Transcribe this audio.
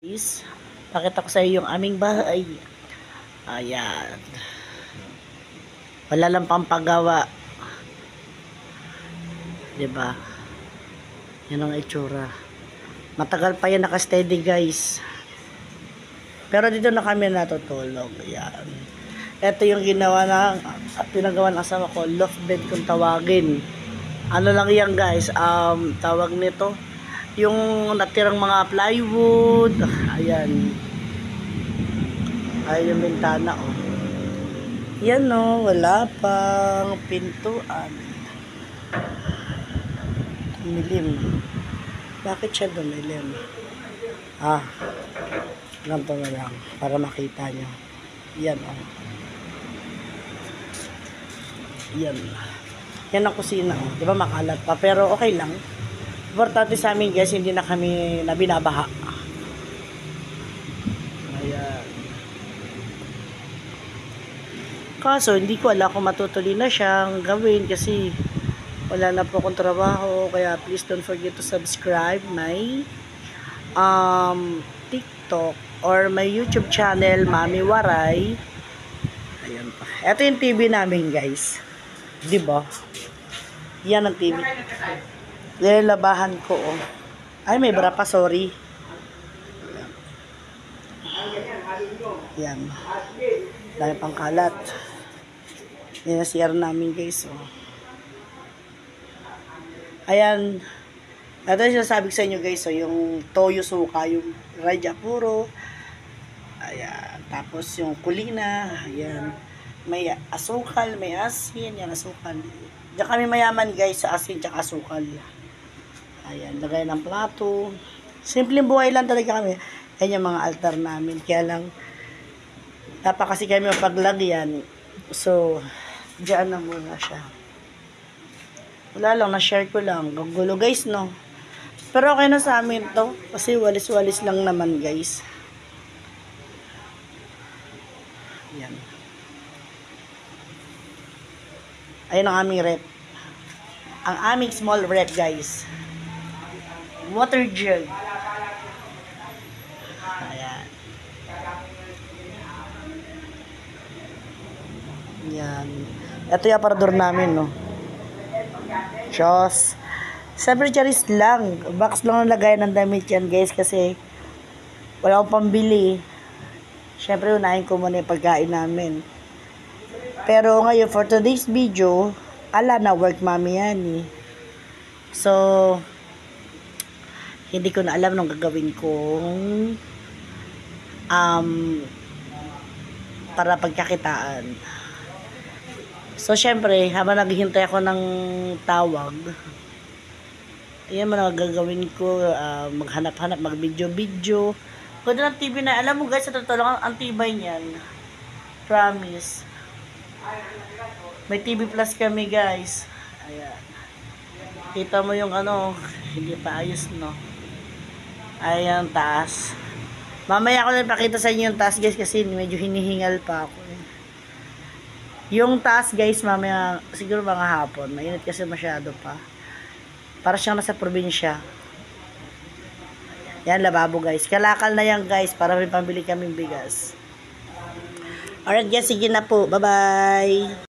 Guys, pakita ko sa iyo yung aming bahay. Ayan. Wala lang pampagawa. 'Di ba? Yan ang itsura. Matagal pa yan naka-steady, guys. Pero dito na kami natutulog. Ayan. Ito yung pinagawa ng asawa ko, loft bed kung tawagin. Ano lang yan, guys? Tawag nito yung natirang mga plywood. Ayan. Ay yung bintana, oh. Yan, oh. Wala pang pintuan. Milim. Bakit siya dumilim? Ganito na lang. Para makita nyo. Yan, oh. Yan. Yan ang kusina, oh. Diba makalat pa? Pero okay lang. Importante sa amin, guys, hindi na kami nabinabaha. Ayan. Kaso, hindi ko alam kung matutuloy na siyang gawin kasi wala na po akong trabaho. Kaya please don't forget to subscribe my TikTok or my YouTube channel, Mami Waray. Ayan pa. Ito yung TV namin, guys. Diba? Yan ang TV. Labahan ko, oh. Ay, may bra pa, sorry. Yan. Dahil pang kalat. Yan ang CR namin, guys, oh. Ayan. Ito yung sinasabi ko sa inyo, guys, oh. Yung toyo suka, yung raja puro. Ayan. Tapos yung kulina. Ayan. May asukal, may asin. Yan, asukal. Diyan kami mayaman, guys, sa asin tsaka asukal. Ayan, lagay ng plato. Simpleng buhay lang talaga kami. Ayan yung mga altar namin. Kaya lang, kasi kami paglagyan. So, diyan na muna siya. Wala lang, na-share ko lang. Gugulo, guys, no? Pero okay na sa amin to. Kasi walis-walis lang naman, guys. Ayan. Ayan ang aming rep. Ang aming small rep, guys. Water jug. Ayan. Yan. Ito yung aparador namin, no. Diyos. Sabi charis lang. Box lang ang lagay ng damit yan, guys. Kasi wala akong pambili. Siyempre, unahin ko muna yung pagkain namin. Pero ngayon, for today's video, na work mami yan, eh. So, hindi ko na alam nung gagawin kong para pagkakitaan. So, syempre, habang naghihintay ako ng tawag, ayan mo na gagawin ko, maghanap-hanap, mag-video-video. Ganda ng TV na, alam mo guys, sa totoo lang, ang tibay niyan. Promise. May TV Plus kami, guys. Ayan. Kita mo yung hindi pa ayos, no? Ayan, taas. Mamaya ko na ipakita sa inyo yung taas, guys, kasi medyo hinihingal pa ako. Yung taas, guys, mamaya, siguro mga hapon. Mainit kasi masyado pa. Para siyang nasa probinsya. Yan, lababo, guys. Kalakal na yan, guys, para may pambili kaming bigas. Alright, guys, sige na po. Bye-bye!